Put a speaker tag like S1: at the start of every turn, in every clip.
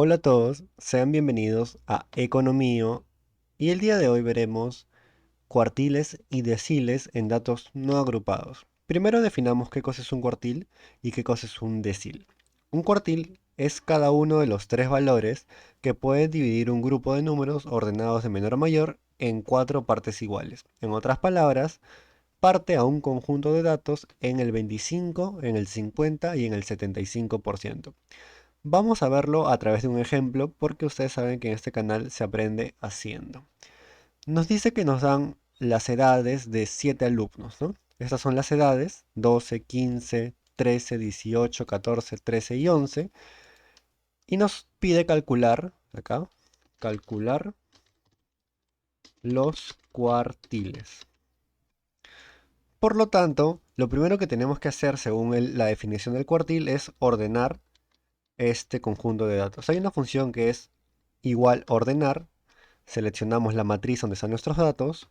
S1: Hola a todos, sean bienvenidos a Economío y el día de hoy veremos cuartiles y deciles en datos no agrupados. Primero definamos qué cosa es un cuartil y qué cosa es un decil. Un cuartil es cada uno de los tres valores que puede dividir un grupo de números ordenados de menor a mayor en cuatro partes iguales. En otras palabras, parte a un conjunto de datos en el 25, en el 50 y en el 75%. Vamos a verlo a través de un ejemplo porque ustedes saben que en este canal se aprende haciendo. Nos dice que nos dan las edades de 7 alumnos, ¿no? Estas son las edades 12, 15, 13, 18, 14, 13 y 11. Y nos pide calcular, acá, calcular los cuartiles. Por lo tanto, lo primero que tenemos que hacer según la definición del cuartil es ordenar este conjunto de datos. Hay una función que es igual ordenar. Seleccionamos la matriz donde están nuestros datos.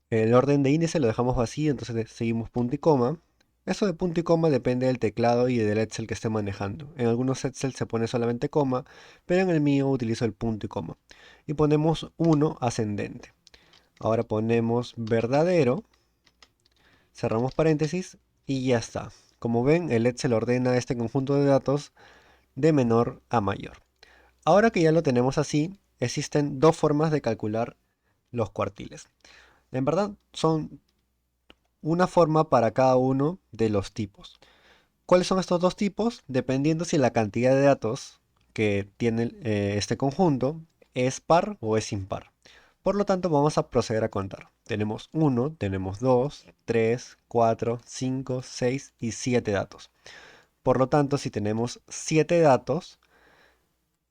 S1: El orden de índice lo dejamos vacío, entonces seguimos punto y coma. Eso de punto y coma depende del teclado y del Excel que esté manejando. En algunos Excel se pone solamente coma, pero en el mío utilizo el punto y coma. Y ponemos 1 ascendente. Ahora ponemos verdadero, cerramos paréntesis y ya está. Como ven, el Excel ordena este conjunto de datos de menor a mayor. Ahora que ya lo tenemos así, existen dos formas de calcular los cuartiles. En verdad son una forma para cada uno de los tipos. ¿Cuáles son estos dos tipos? Dependiendo si la cantidad de datos que tiene este conjunto es par o es impar. Por lo tanto, vamos a proceder a contar. Tenemos 1, tenemos 2, 3, 4, 5, 6 y 7 datos. Por lo tanto, si tenemos 7 datos,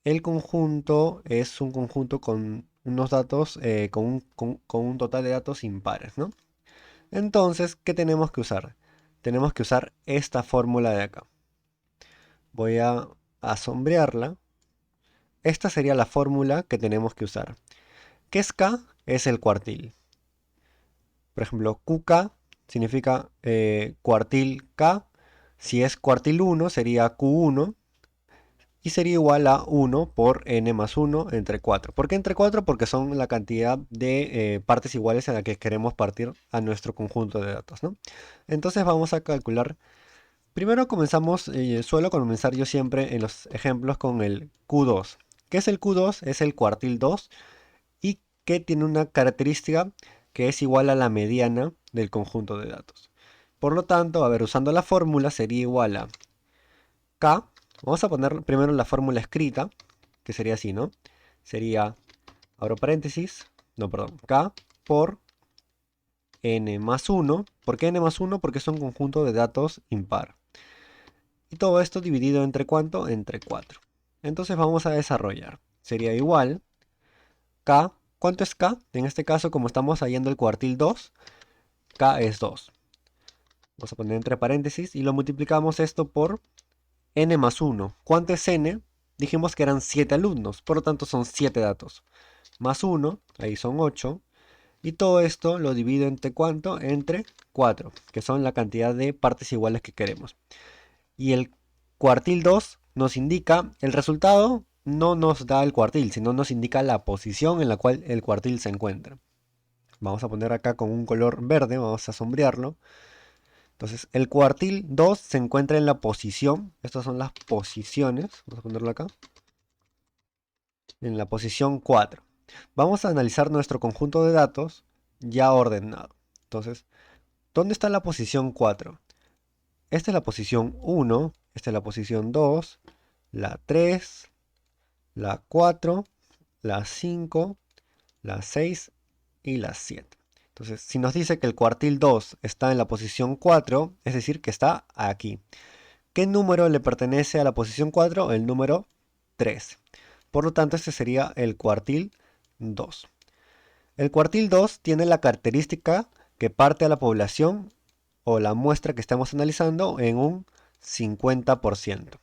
S1: el conjunto es un conjunto con unos datos, con un total de datos impares, ¿no? Entonces, ¿qué tenemos que usar? Tenemos que usar esta fórmula de acá. Voy a sombrearla. Esta sería la fórmula que tenemos que usar. ¿Qué es K? Es el cuartil. Por ejemplo, QK significa cuartil K. Si es cuartil 1 sería Q1 y sería igual a 1 por n más 1 entre 4. ¿Por qué entre 4? Porque son la cantidad de partes iguales en la que queremos partir a nuestro conjunto de datos, ¿no? Entonces vamos a calcular. Primero comenzamos, suelo comenzar yo siempre en los ejemplos con el Q2. ¿Qué es el Q2? Es el cuartil 2 y que tiene una característica que es igual a la mediana del conjunto de datos. Por lo tanto, a ver, usando la fórmula sería igual a K. Vamos a poner primero la fórmula escrita, que sería así, ¿no? Sería, abro paréntesis, no, perdón, K por n más 1. ¿Por qué n más 1? Porque es un conjunto de datos impar. Y todo esto dividido entre ¿cuánto? Entre 4. Entonces vamos a desarrollar. Sería igual K. ¿Cuánto es K? En este caso, como estamos hallando el cuartil 2, K es 2. Vamos a poner entre paréntesis y lo multiplicamos esto por n más 1. ¿Cuánto es n? Dijimos que eran 7 alumnos, por lo tanto son 7 datos. Más 1, ahí son 8. Y todo esto lo divido entre ¿cuánto? Entre 4, que son la cantidad de partes iguales que queremos. Y el cuartil 2 nos indica el resultado, no nos da el cuartil, sino nos indica la posición en la cual el cuartil se encuentra. Vamos a poner acá con un color verde, vamos a sombrearlo. Entonces, el cuartil 2 se encuentra en la posición, estas son las posiciones, vamos a ponerlo acá, en la posición 4. Vamos a analizar nuestro conjunto de datos ya ordenado. Entonces, ¿dónde está la posición 4? Esta es la posición 1, esta es la posición 2, la 3, la 4, la 5, la 6 y la 7. Entonces, si nos dice que el cuartil 2 está en la posición 4, es decir, que está aquí. ¿Qué número le pertenece a la posición 4? El número 3. Por lo tanto, este sería el cuartil 2. El cuartil 2 tiene la característica que parte a la población o la muestra que estamos analizando en un 50%.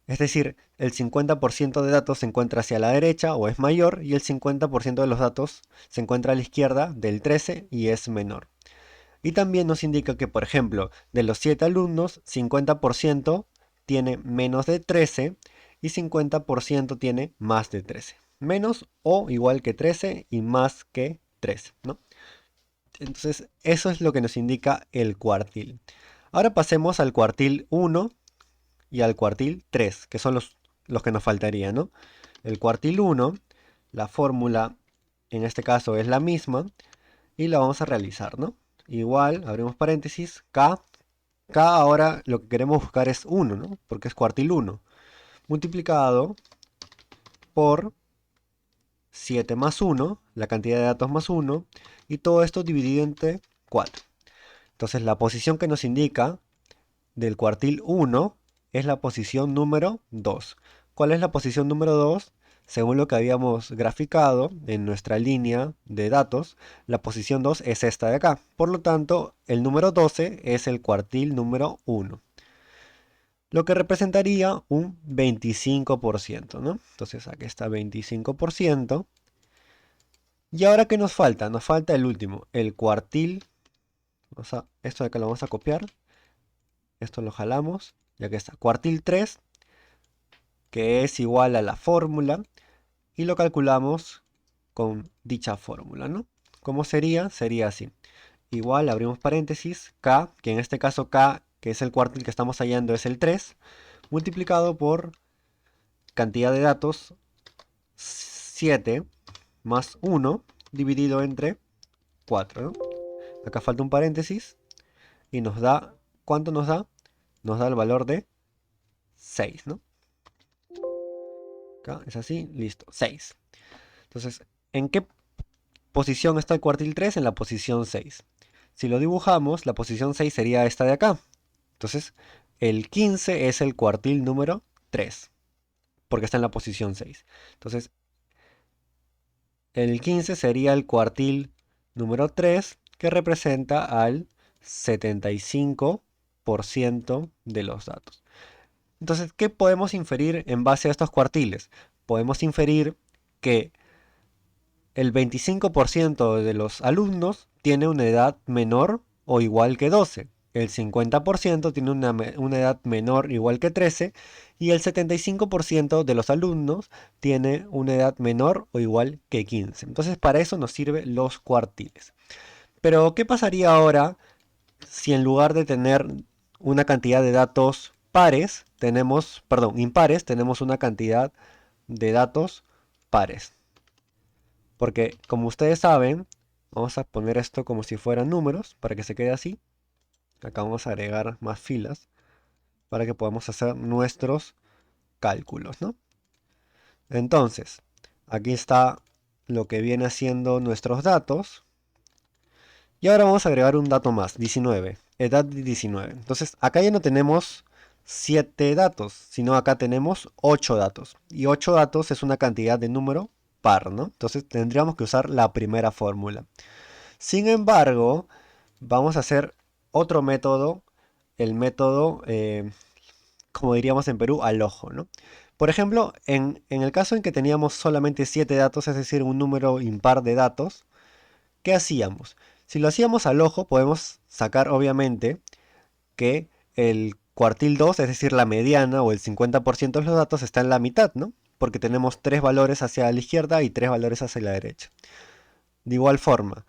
S1: Es decir, el 50% de datos se encuentra hacia la derecha o es mayor y el 50% de los datos se encuentra a la izquierda del 13 y es menor. Y también nos indica que, por ejemplo, de los 7 alumnos, 50% tiene menos de 13 y 50% tiene más de 13. Menos o igual que 13 y más que 13, ¿no? Entonces, eso es lo que nos indica el cuartil. Ahora pasemos al cuartil 1 y al cuartil 3, que son los que nos faltarían, ¿no? El cuartil 1, la fórmula en este caso es la misma y la vamos a realizar, ¿no? Igual, abrimos paréntesis, K. K ahora lo que queremos buscar es 1, ¿no? Porque es cuartil 1. Multiplicado por 7 más 1, la cantidad de datos más 1, y todo esto dividido entre 4. Entonces la posición que nos indica del cuartil 1 es la posición número 2. ¿Cuál es la posición número 2? Según lo que habíamos graficado en nuestra línea de datos, la posición 2 es esta de acá. Por lo tanto, el número 12 es el cuartil número 1, lo que representaría un 25%, ¿no? Entonces aquí está 25%. ¿Y ahora qué nos falta? Nos falta el último, el cuartil. Esto de acá lo vamos a copiar. Esto lo jalamos. Y aquí está, cuartil 3, que es igual a la fórmula. Y lo calculamos con dicha fórmula, ¿no? ¿Cómo sería? Sería así. Igual, abrimos paréntesis, K, que en este caso K, que es el cuartil que estamos hallando, es el 3, multiplicado por cantidad de datos 7 más 1 dividido entre 4, ¿no? Acá falta un paréntesis y nos da, ¿cuánto nos da? Nos da el valor de 6, ¿no? Acá es así, listo, 6. Entonces, ¿en qué posición está el cuartil 3? En la posición 6. Si lo dibujamos, la posición 6 sería esta de acá. Entonces, el 15 es el cuartil número 3, porque está en la posición 6. Entonces, el 15 sería el cuartil número 3, que representa al 75% de los datos. Entonces, ¿qué podemos inferir en base a estos cuartiles? Podemos inferir que el 25% de los alumnos tiene una edad menor o igual que 12. El 50% tiene una edad menor o igual que 13. Y el 75% de los alumnos tiene una edad menor o igual que 15. Entonces, para eso nos sirven los cuartiles. Pero, ¿qué pasaría ahora si en lugar de tener una cantidad de datos impares, tenemos una cantidad de datos pares? Porque como ustedes saben, vamos a poner esto como si fueran números para que se quede así. Acá vamos a agregar más filas para que podamos hacer nuestros cálculos, ¿no? Entonces, aquí está lo que viene haciendo nuestros datos. Y ahora vamos a agregar un dato más, 19, edad de 19. Entonces, acá ya no tenemos 7 datos, sino acá tenemos 8 datos. Y 8 datos es una cantidad de número par, ¿no? Entonces, tendríamos que usar la primera fórmula. Sin embargo, vamos a hacer otro método, el método, como diríamos en Perú, al ojo, ¿no? Por ejemplo, en el caso en que teníamos solamente 7 datos, es decir, un número impar de datos, ¿qué hacíamos? Si lo hacíamos al ojo, podemos sacar obviamente que el cuartil 2, es decir, la mediana o el 50% de los datos está en la mitad, ¿no? Porque tenemos 3 valores hacia la izquierda y 3 valores hacia la derecha. De igual forma,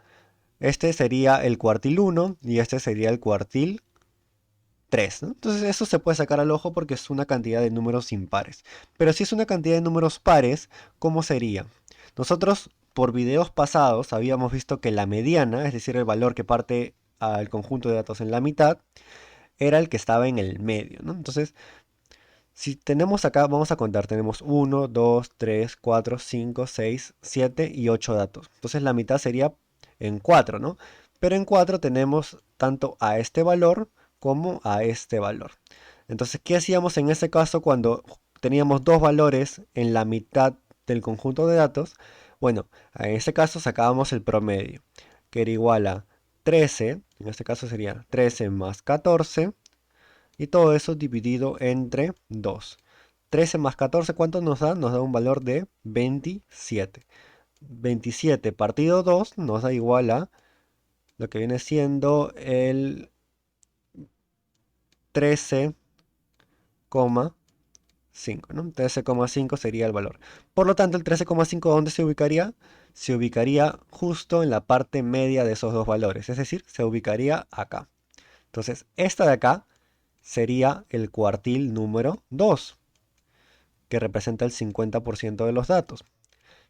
S1: este sería el cuartil 1 y este sería el cuartil 3, ¿no? Entonces eso se puede sacar al ojo porque es una cantidad de números impares. Pero si es una cantidad de números pares, ¿cómo sería? Nosotros por videos pasados habíamos visto que la mediana, es decir, el valor que parte al conjunto de datos en la mitad, era el que estaba en el medio, ¿no? Entonces, si tenemos acá, vamos a contar, tenemos 1, 2, 3, 4, 5, 6, 7 y 8 datos. Entonces la mitad sería en 4, ¿no? Pero en 4 tenemos tanto a este valor como a este valor. Entonces, ¿qué hacíamos en ese caso cuando teníamos dos valores en la mitad del conjunto de datos? Bueno, en ese caso sacábamos el promedio, que era igual a 13, en este caso sería 13 más 14, y todo eso dividido entre 2. 13 más 14, ¿cuánto nos da? Nos da un valor de 27. 27 partido 2 nos da igual a lo que viene siendo el 13,5. 5, ¿no? 13,5 sería el valor. Por lo tanto, el 13,5, ¿dónde se ubicaría? Se ubicaría justo en la parte media de esos dos valores, es decir, se ubicaría acá. Entonces, esta de acá sería el cuartil número 2, que representa el 50% de los datos.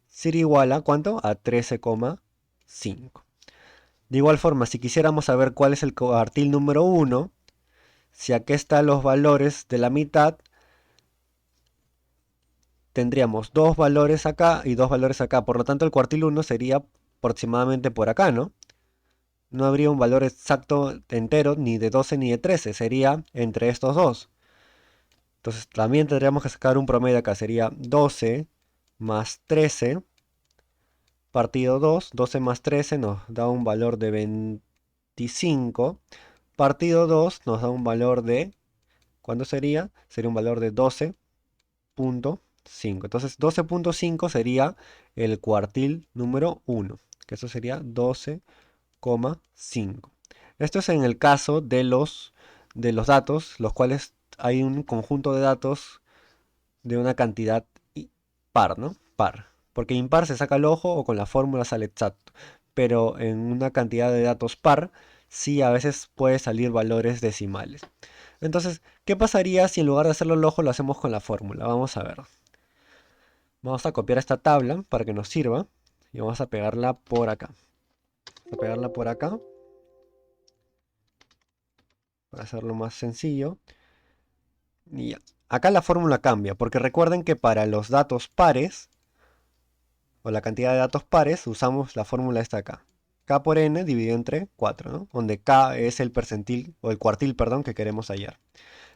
S1: Sería igual a ¿cuánto? A 13,5. De igual forma, si quisiéramos saber cuál es el cuartil número 1, si aquí están los valores de la mitad, tendríamos dos valores acá y dos valores acá. Por lo tanto, el cuartil 1 sería aproximadamente por acá, ¿no? No habría un valor exacto entero ni de 12 ni de 13. Sería entre estos dos. Entonces, también tendríamos que sacar un promedio acá. Sería 12 más 13 partido 2. 12 más 13 nos da un valor de 25. Partido 2 nos da un valor de... ¿Cuánto sería? Sería un valor de 12,5. Entonces 12,5 sería el cuartil número 1, que eso sería 12,5. Esto es en el caso de los datos, los cuales hay un conjunto de datos de una cantidad par, ¿no? Par. Porque impar se saca al ojo o con la fórmula sale exacto. Pero en una cantidad de datos par, sí a veces puede salir valores decimales. Entonces, ¿qué pasaría si en lugar de hacerlo al ojo lo hacemos con la fórmula? Vamos a ver. Vamos a copiar esta tabla para que nos sirva y vamos a pegarla por acá. Vamos a pegarla por acá para hacerlo más sencillo. Y ya. Acá la fórmula cambia porque recuerden que para los datos pares o la cantidad de datos pares usamos la fórmula esta acá. K por n dividido entre 4, ¿no? Donde K es el percentil o el cuartil, perdón, que queremos hallar.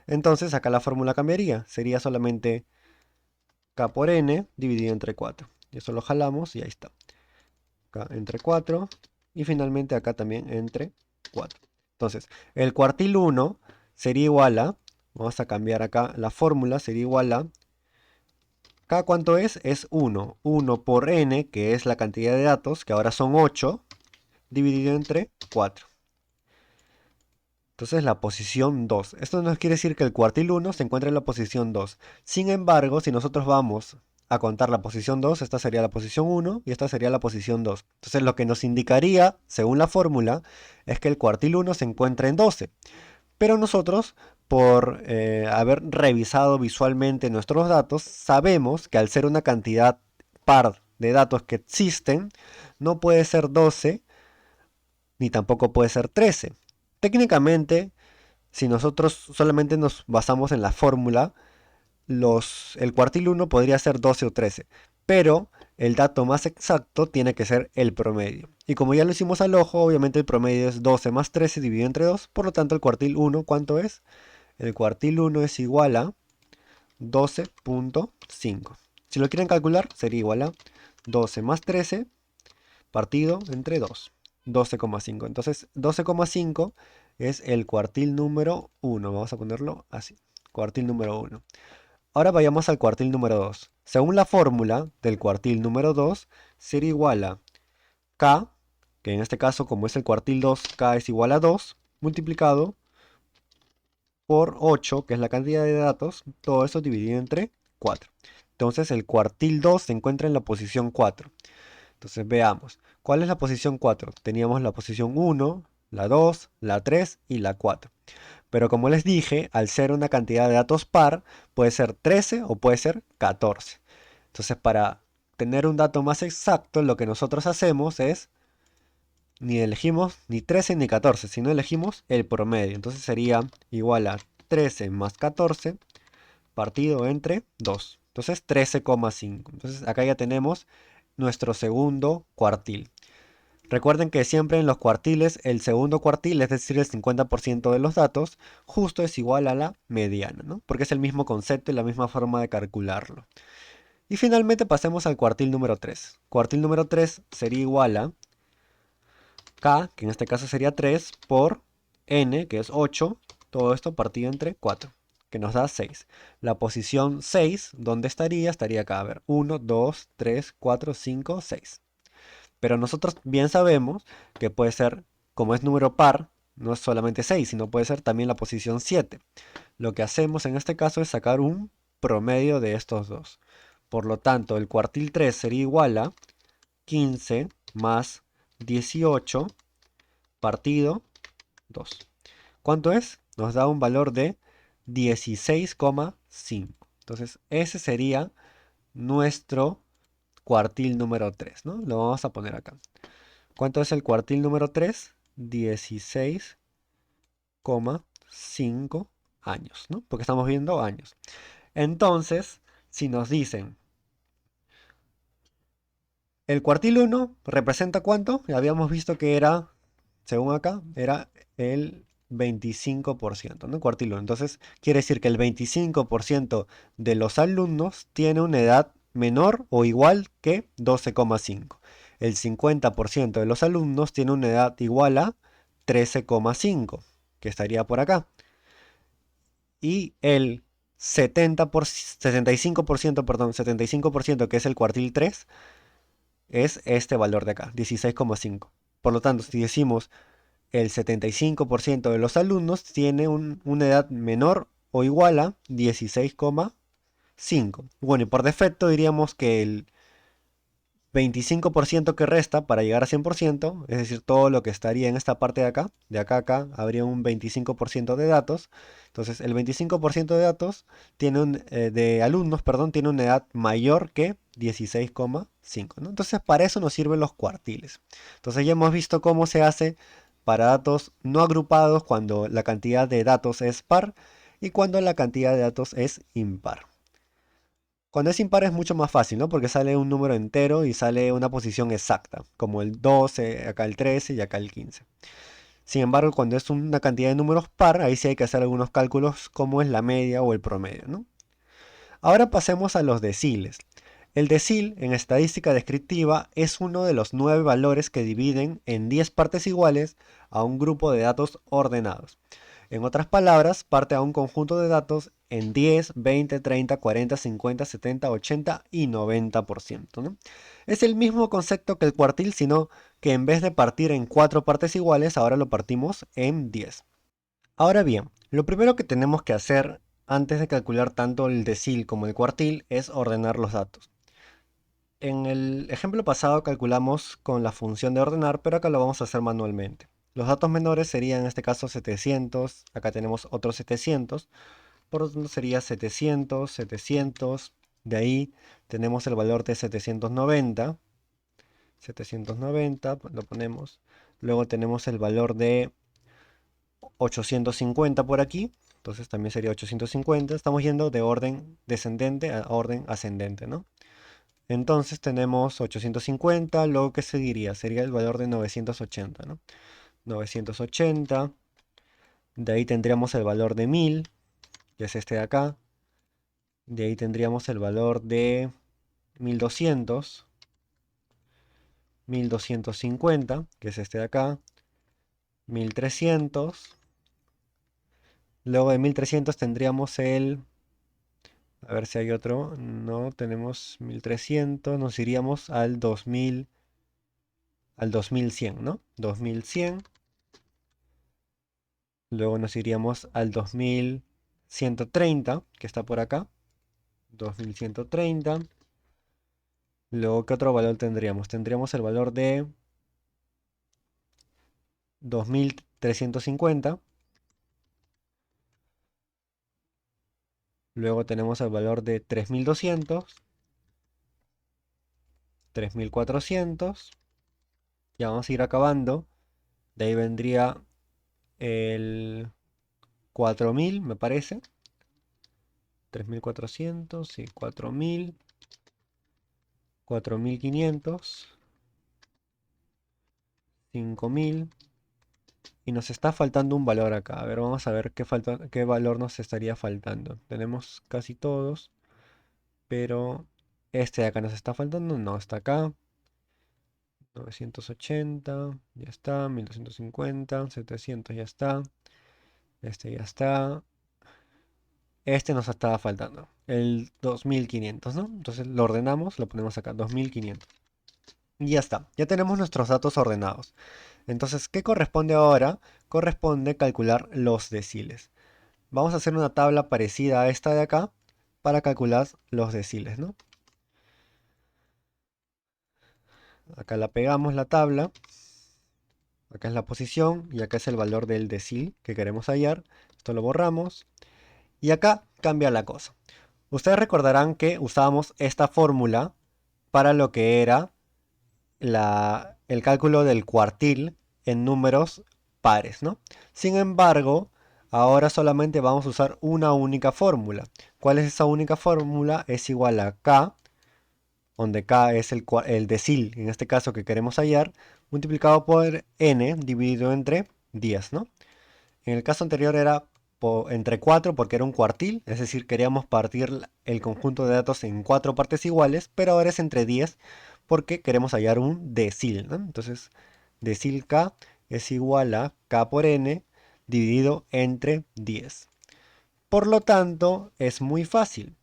S1: Entonces acá la fórmula cambiaría. Sería solamente K por n dividido entre 4. Y eso lo jalamos y ahí está. Acá entre 4 y finalmente acá también entre 4. Entonces, el cuartil 1 sería igual a, vamos a cambiar acá la fórmula, sería igual a, ¿K cuánto es? Es 1. 1 por n, que es la cantidad de datos, que ahora son 8, dividido entre 4. Entonces la posición 2. Esto nos quiere decir que el cuartil 1 se encuentra en la posición 2. Sin embargo, si nosotros vamos a contar la posición 2, esta sería la posición 1 y esta sería la posición 2. Entonces lo que nos indicaría, según la fórmula, es que el cuartil 1 se encuentra en 12. Pero nosotros, por haber revisado visualmente nuestros datos, sabemos que al ser una cantidad par de datos que existen, no puede ser 12 ni tampoco puede ser 13. Técnicamente, si nosotros solamente nos basamos en la fórmula, el cuartil 1 podría ser 12 o 13, pero el dato más exacto tiene que ser el promedio. Y como ya lo hicimos al ojo, obviamente el promedio es 12 más 13 dividido entre 2, por lo tanto el cuartil 1, ¿cuánto es? El cuartil 1 es igual a 12,5. Si lo quieren calcular, sería igual a 12 más 13 partido entre 2. 12,5. Entonces 12,5 es el cuartil número 1. Vamos a ponerlo así. Cuartil número 1. Ahora vayamos al cuartil número 2. Según la fórmula del cuartil número 2, sería igual a K, que en este caso como es el cuartil 2, K es igual a 2, multiplicado por 8, que es la cantidad de datos, todo eso dividido entre 4. Entonces el cuartil 2 se encuentra en la posición 4. Entonces veamos, ¿cuál es la posición 4? Teníamos la posición 1, la 2, la 3 y la 4. Pero como les dije, al ser una cantidad de datos par, puede ser 13 o puede ser 14. Entonces para tener un dato más exacto, lo que nosotros hacemos es, ni elegimos ni 13 ni 14, sino elegimos el promedio. Entonces sería igual a 13 más 14 partido entre 2. Entonces 13,5. Entonces acá ya tenemos nuestro segundo cuartil. Recuerden que siempre en los cuartiles, el segundo cuartil, es decir, el 50% de los datos, justo es igual a la mediana, ¿no? Porque es el mismo concepto y la misma forma de calcularlo. Y finalmente pasemos al cuartil número 3. Cuartil número 3 sería igual a K, que en este caso sería 3, por N, que es 8, todo esto partido entre 4, que nos da 6. La posición 6, ¿dónde estaría? Estaría acá, a ver, 1, 2, 3, 4, 5, 6. Pero nosotros bien sabemos que puede ser, como es número par, no es solamente 6, sino puede ser también la posición 7. Lo que hacemos en este caso es sacar un promedio de estos dos. Por lo tanto, el cuartil 3 sería igual a 15 más 18 partido 2. ¿Cuánto es? Nos da un valor de 16,5. Entonces, ese sería nuestro cuartil número 3, ¿no? Lo vamos a poner acá. ¿Cuánto es el cuartil número 3? 16,5 años, ¿no? Porque estamos viendo años. Entonces, si nos dicen, el cuartil 1 representa cuánto, ya habíamos visto que era, según acá, era el 25%, ¿no? Cuartil 1. Entonces, quiere decir que el 25% de los alumnos tiene una edad menor o igual que 12,5. El 50% de los alumnos tiene una edad igual a 13,5, que estaría por acá. Y el 75%, perdón, 75%, que es el cuartil 3, es este valor de acá, 16,5. Por lo tanto, si decimos el 75% de los alumnos tiene una edad menor o igual a 16,5. Bueno, y por defecto diríamos que el 25% que resta para llegar a 100%, es decir, todo lo que estaría en esta parte de acá a acá, habría un 25% de datos. Entonces, el 25% de datos de alumnos, perdón, tiene una edad mayor que 16,5, ¿no? Entonces, para eso nos sirven los cuartiles. Entonces, ya hemos visto cómo se hace para datos no agrupados cuando la cantidad de datos es par y cuando la cantidad de datos es impar. Cuando es impar es mucho más fácil, ¿no? Porque sale un número entero y sale una posición exacta, como el 12, acá el 13 y acá el 15. Sin embargo, cuando es una cantidad de números par, ahí sí hay que hacer algunos cálculos como es la media o el promedio, ¿no? Ahora pasemos a los deciles. El decil en estadística descriptiva es uno de los 9 valores que dividen en 10 partes iguales a un grupo de datos ordenados. En otras palabras, parte a un conjunto de datos en 10, 20, 30, 40, 50, 70, 80 y 90%, ¿no? Es el mismo concepto que el cuartil, sino que en vez de partir en 4 partes iguales, ahora lo partimos en 10. Ahora bien, lo primero que tenemos que hacer antes de calcular tanto el decil como el cuartil es ordenar los datos. En el ejemplo pasado calculamos con la función de ordenar, pero acá lo vamos a hacer manualmente. Los datos menores serían en este caso 700, acá tenemos otros 700, por lo tanto sería 700, 700, de ahí tenemos el valor de 790, 790, pues lo ponemos, luego tenemos el valor de 850 por aquí, entonces también sería 850, estamos yendo de orden descendente a orden ascendente, ¿no? Entonces tenemos 850, luego ¿qué seguiría? Sería el valor de 980, ¿no? 980, de ahí tendríamos el valor de 1000, que es este de acá. De ahí tendríamos el valor de 1200, 1250, que es este de acá. 1300. Luego de 1300 tendríamos a ver si hay otro. No, tenemos 1300. Nos iríamos al 2000, al 2100, ¿no? 2100. Luego nos iríamos al 2130, que está por acá. 2130. Luego, ¿qué otro valor tendríamos? Tendríamos el valor de 2350. Luego tenemos el valor de 3200, 3400. Ya vamos a ir acabando. De ahí vendría el 4000, me parece. 3400, sí, 4000, 4500, 5000. Y nos está faltando un valor acá. A ver, vamos a ver qué valor nos estaría faltando. Tenemos casi todos, pero este de acá nos está faltando. No, está acá. 980, ya está. 1250, 700 ya está. Este ya está. Este nos estaba faltando. El 2500, ¿no? Entonces lo ordenamos, lo ponemos acá, 2500. Y ya está. Ya tenemos nuestros datos ordenados. Entonces, ¿qué corresponde ahora? Corresponde calcular los deciles. Vamos a hacer una tabla parecida a esta de acá, para calcular los deciles, ¿no? Acá la pegamos la tabla. Acá es la posición y acá es el valor del decil que queremos hallar. Esto lo borramos. Y acá cambia la cosa. Ustedes recordarán que usábamos esta fórmula para lo que era el cálculo del cuartil en números pares, ¿no? Sin embargo, ahora solamente vamos a usar una única fórmula. ¿Cuál es esa única fórmula? Es igual a k, donde k es el decil, en este caso que queremos hallar, multiplicado por n dividido entre 10, ¿no? En el caso anterior era entre 4 porque era un cuartil, es decir, queríamos partir el conjunto de datos en 4 partes iguales, pero ahora es entre 10 porque queremos hallar un decil, ¿no? Entonces, decil k es igual a k por n dividido entre 10. Por lo tanto, es muy fácil.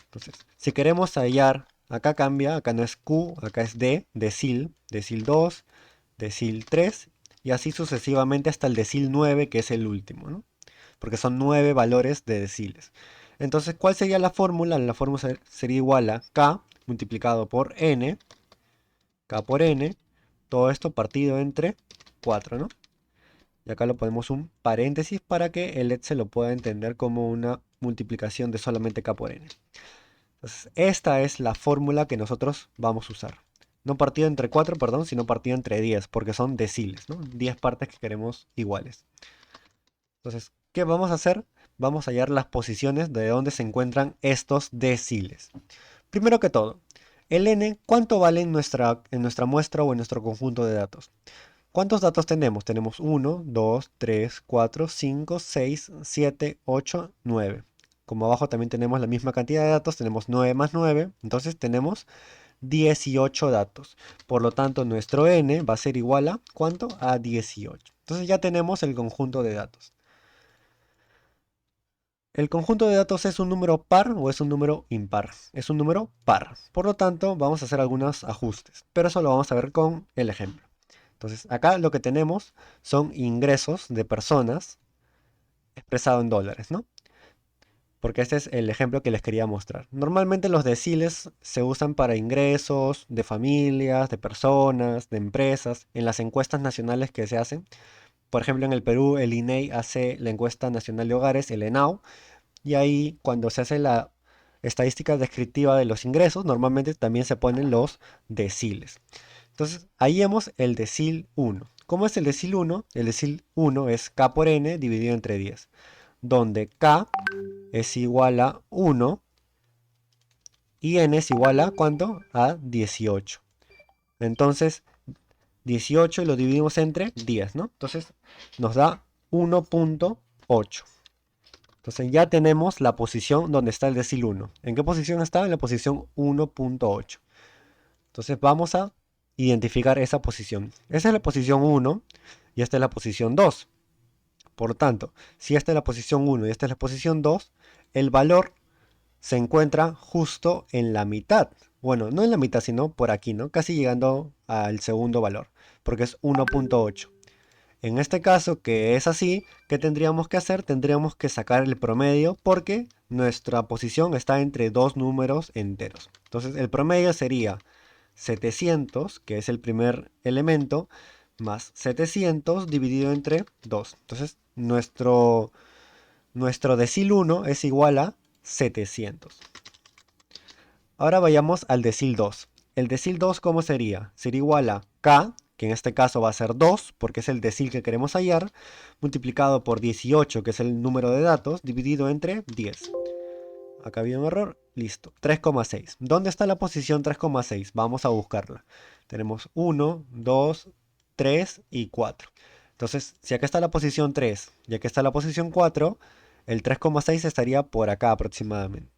S1: Entonces, si queremos hallar, acá cambia, acá no es q, acá es d, decil, decil 2, decil 3, y así sucesivamente hasta el decil 9, que es el último, ¿no? Porque son 9 valores de deciles. Entonces, ¿cuál sería la fórmula? La fórmula sería igual a k multiplicado por n, k por n, todo esto partido entre 4, ¿no? Y acá lo ponemos un paréntesis para que el LED se lo pueda entender como una multiplicación de solamente k por n. Entonces, esta es la fórmula que nosotros vamos a usar. No partido entre 4, perdón, sino partido entre 10, porque son deciles, ¿no? 10 partes que queremos iguales. Entonces, ¿qué vamos a hacer? Vamos a hallar las posiciones de donde se encuentran estos deciles. Primero que todo, el n, ¿cuánto vale en nuestra muestra o en nuestro conjunto de datos? ¿Cuántos datos tenemos? Tenemos 1, 2, 3, 4, 5, 6, 7, 8, 9. Como abajo también tenemos la misma cantidad de datos, tenemos 9 más 9, entonces tenemos 18 datos. Por lo tanto, nuestro n va a ser igual a, ¿cuánto? A 18. Entonces ya tenemos el conjunto de datos. ¿El conjunto de datos es un número par o es un número impar? Es un número par. Por lo tanto, vamos a hacer algunos ajustes, pero eso lo vamos a ver con el ejemplo. Entonces, acá lo que tenemos son ingresos de personas expresado en dólares, ¿no? Porque este es el ejemplo que les quería mostrar. Normalmente los deciles se usan para ingresos de familias, de personas, de empresas, en las encuestas nacionales que se hacen. Por ejemplo, en el Perú, el INEI hace la encuesta nacional de hogares, el ENAO, y ahí cuando se hace la estadística descriptiva de los ingresos, normalmente también se ponen los deciles. Entonces, ahí vemos el decil 1. ¿Cómo es el decil 1? El decil 1 es k por n dividido entre 10, donde k es igual a 1 y n es igual a ¿cuánto? A 18. Entonces, 18 lo dividimos entre 10, ¿no? Entonces, nos da 1.8. Entonces ya tenemos la posición donde está el decil 1. ¿En qué posición está? En la posición 1.8. Entonces vamos a identificar esa posición. Esa es la posición 1 y esta es la posición 2. Por lo tanto, si esta es la posición 1 y esta es la posición 2, el valor se encuentra justo en la mitad. Bueno, no en la mitad, sino por aquí, ¿no? Casi llegando al segundo valor, porque es 1.8. En este caso, que es así, ¿qué tendríamos que hacer? Tendríamos que sacar el promedio porque nuestra posición está entre dos números enteros. Entonces, el promedio sería 700, que es el primer elemento, más 700 dividido entre 2. Entonces, nuestro decil 1 es igual a 700. Ahora vayamos al decil 2. El decil 2, ¿cómo sería? Sería igual a k, que en este caso va a ser 2, porque es el decil que queremos hallar, multiplicado por 18, que es el número de datos, dividido entre 10. Acá había un error, listo, 3,6. ¿Dónde está la posición 3,6? Vamos a buscarla. Tenemos 1, 2, 3 y 4. Entonces, si acá está la posición 3 y acá está la posición 4, el 3,6 estaría por acá aproximadamente.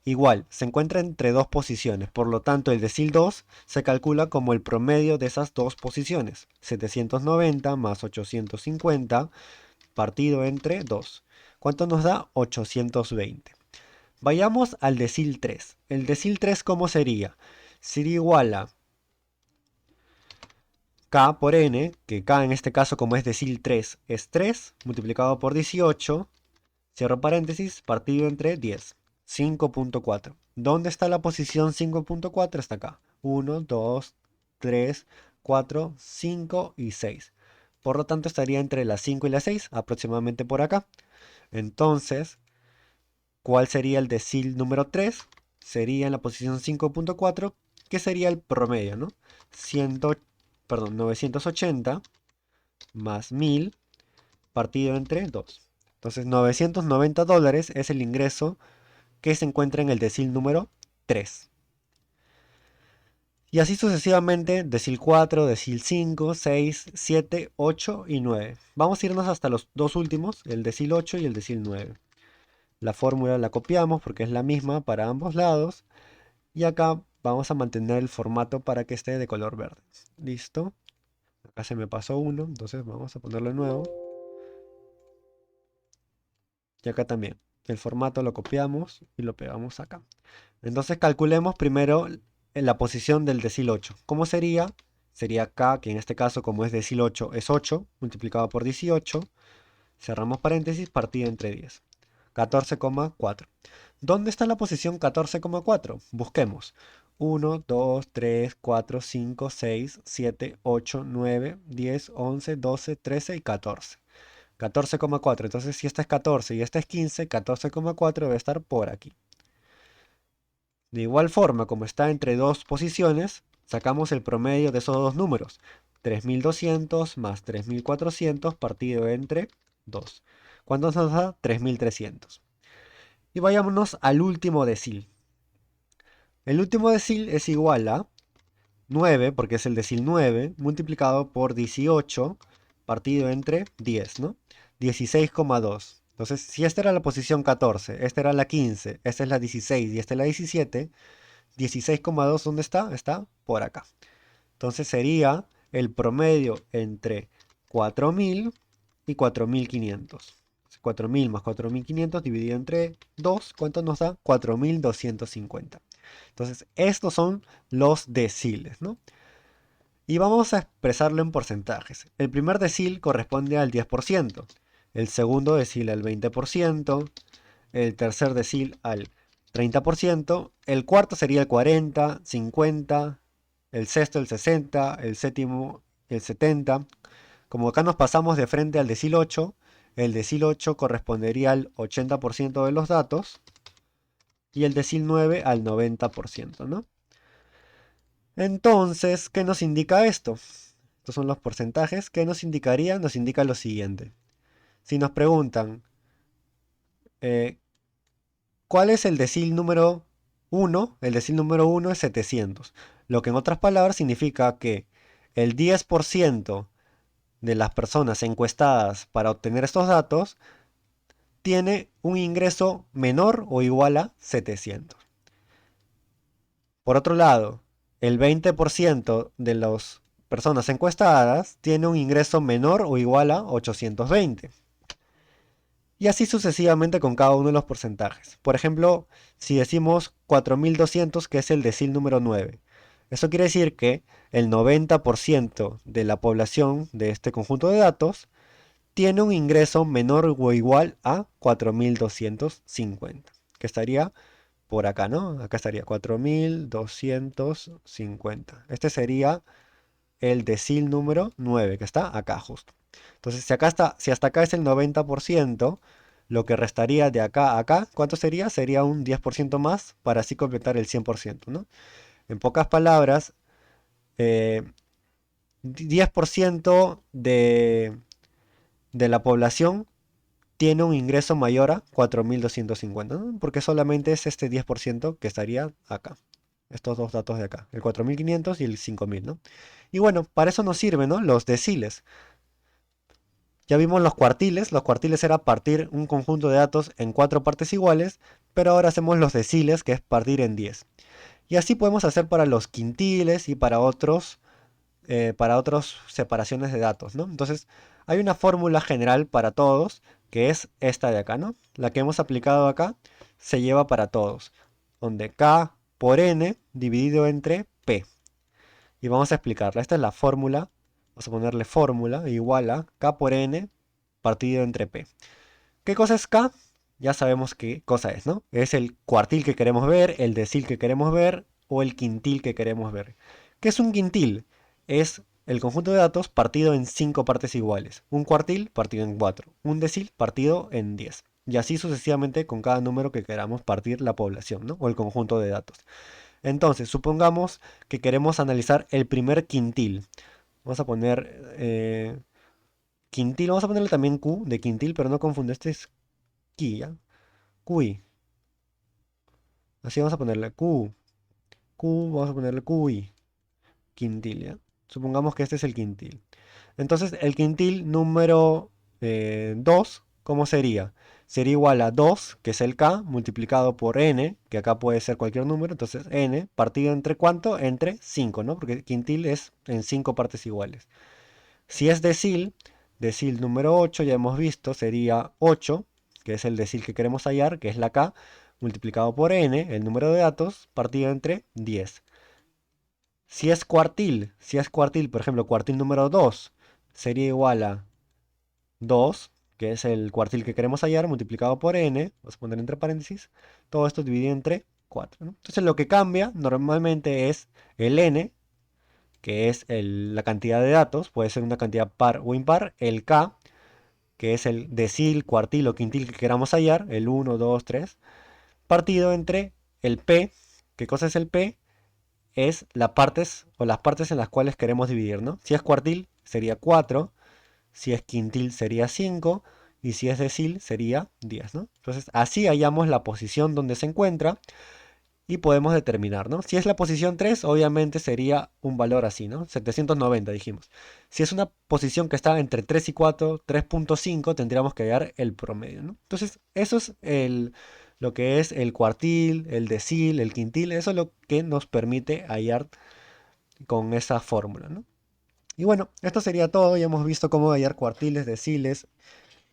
S1: Igual, se encuentra entre dos posiciones, por lo tanto el decil 2 se calcula como el promedio de esas dos posiciones, 790 más 850 partido entre 2. ¿Cuánto nos da? 820. Vayamos al decil 3. El decil 3, ¿cómo sería? Sería igual a k por n, que k en este caso como es decil 3 es 3, multiplicado por 18, cierro paréntesis, partido entre 10. 5.4. ¿Dónde está la posición 5.4? Está acá. 1, 2, 3, 4, 5 y 6. Por lo tanto, estaría entre la 5 y la 6, aproximadamente por acá. Entonces, ¿cuál sería el decil número 3? Sería en la posición 5.4, que sería el promedio, ¿no? 100, perdón, 980 más 1000 partido entre 2. Entonces, $990 es el ingreso que se encuentra en el decil número 3. Y así sucesivamente, decil 4, decil 5, 6, 7, 8 y 9. Vamos a irnos hasta los dos últimos, el decil 8 y el decil 9. La fórmula la copiamos porque es la misma para ambos lados. Y acá vamos a mantener el formato para que esté de color verde. ¿Listo? Acá se me pasó uno, entonces vamos a ponerlo de nuevo. Y acá también. El formato lo copiamos y lo pegamos acá. Entonces calculemos primero en la posición del decil 8. ¿Cómo sería? Sería K, que en este caso como es decil 8, es 8 multiplicado por 18. Cerramos paréntesis, partido entre 10. 14,4. ¿Dónde está la posición 14,4? Busquemos. 1, 2, 3, 4, 5, 6, 7, 8, 9, 10, 11, 12, 13 y 14. 14,4. Entonces, si esta es 14 y esta es 15, 14,4 debe estar por aquí. De igual forma, como está entre dos posiciones, sacamos el promedio de esos dos números. 3200 más 3400 partido entre 2. ¿Cuánto nos da? 3300. Y vayámonos al último decil. El último decil es igual a 9, porque es el decil 9, multiplicado por 18 partido entre 10, ¿no? 16,2. Entonces, si esta era la posición 14, esta era la 15, esta es la 16 y esta es la 17, 16,2, ¿dónde está? Está por acá. Entonces sería el promedio entre 4000 y 4500. 4000 más 4500 dividido entre 2, ¿cuánto nos da? 4250. Entonces, estos son los deciles, ¿no? Y vamos a expresarlo en porcentajes. El primer decil corresponde al 10%, el segundo decil al 20%, el tercer decil al 30%, el cuarto sería el 40, 50, el sexto el 60, el séptimo el 70. Como acá nos pasamos de frente al decil 8, el decil 8 correspondería al 80% de los datos y el decil 9 al 90%, ¿no? Entonces, ¿qué nos indica esto? Estos son los porcentajes. ¿Qué nos indicaría? Nos indica lo siguiente. Si nos preguntan, eh, ¿cuál es el decil número 1? El decil número 1 es 700. Lo que en otras palabras significa que el 10% de las personas encuestadas para obtener estos datos tiene un ingreso menor o igual a 700. Por otro lado, el 20% de las personas encuestadas tiene un ingreso menor o igual a 820. Y así sucesivamente con cada uno de los porcentajes. Por ejemplo, si decimos 4200, que es el decil número 9. Eso quiere decir que el 90% de la población de este conjunto de datos tiene un ingreso menor o igual a 4250, que estaría por acá, ¿no? Acá estaría 4250. Este sería el decil número 9, que está acá justo. Entonces, si acá está, si hasta acá es el 90%, lo que restaría de acá a acá, ¿cuánto sería? Sería un 10% más para así completar el 100%, ¿no? En pocas palabras, 10% de la población tiene un ingreso mayor a 4250, ¿no? Porque solamente es este 10% que estaría acá. Estos dos datos de acá, el 4500 y el 5000, ¿no? Y bueno, para eso nos sirven, ¿no? Los deciles. Ya vimos los cuartiles era partir un conjunto de datos en 4 partes iguales, pero ahora hacemos los deciles, que es partir en 10. Y así podemos hacer para los quintiles y para otras separaciones de datos, ¿no? Entonces, hay una fórmula general para todos, que es esta de acá, ¿no? La que hemos aplicado acá se lleva para todos, donde K por N dividido entre P. Y vamos a explicarla. Esta es la fórmula. Vamos a ponerle fórmula igual a K por N partido entre P. ¿Qué cosa es K? ya sabemos qué cosa es, ¿no? Es el cuartil que queremos ver, el decil que queremos ver o el quintil que queremos ver. ¿Qué es un quintil? Es el conjunto de datos partido en 5 partes iguales. Un cuartil partido en 4. Un decil partido en 10. Y así sucesivamente con cada número que queramos partir la población, ¿no? O el conjunto de datos. Entonces, supongamos que queremos analizar el primer quintil. Vamos a poner quintil, vamos a ponerle también Q de quintil, pero no confunde, este es Ki, ¿ya? QI. Así vamos a ponerle vamos a ponerle QI, quintil, ¿ya? Supongamos que este es el quintil. Entonces, el quintil número 2, ¿cómo sería? Sería igual a 2, que es el K, multiplicado por N, que acá puede ser cualquier número. Entonces, N partido entre ¿cuánto? Entre 5, ¿no? Porque quintil es en 5 partes iguales. Si es decil número 8, ya hemos visto, sería 8, que es el decil que queremos hallar, que es la K, multiplicado por N, el número de datos, partido entre 10. Si es cuartil, por ejemplo, cuartil número 2, sería igual a 2, que es el cuartil que queremos hallar, multiplicado por N, vamos a poner entre paréntesis, todo esto dividido entre 4, ¿no? Entonces lo que cambia normalmente es el N, que es la cantidad de datos, puede ser una cantidad par o impar, el K, que es el decil, cuartil o quintil que queramos hallar, el 1, 2, 3, partido entre el P. ¿Qué cosa es el P? Es las partes o las partes en las cuales queremos dividir, ¿no? Si es cuartil sería 4, si es quintil sería 5 y si es decil sería 10, ¿no? Entonces así hallamos la posición donde se encuentra y podemos determinar, ¿no? Si es la posición 3, obviamente sería un valor así, ¿no? 790 dijimos. Si es una posición que está entre 3 y 4, 3.5, tendríamos que hallar el promedio, ¿no? Entonces, eso es lo que es el cuartil, el decil, el quintil, eso es lo que nos permite hallar con esa fórmula, ¿no? Y bueno, esto sería todo. Ya hemos visto cómo hallar cuartiles, deciles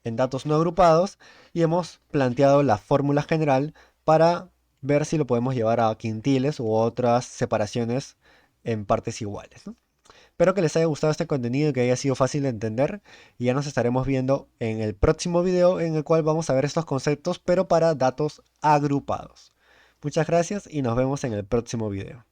S1: en datos no agrupados y hemos planteado la fórmula general para ver si lo podemos llevar a quintiles u otras separaciones en partes iguales, ¿no? Espero que les haya gustado este contenido y que haya sido fácil de entender y ya nos estaremos viendo en el próximo video en el cual vamos a ver estos conceptos pero para datos agrupados. Muchas gracias y nos vemos en el próximo video.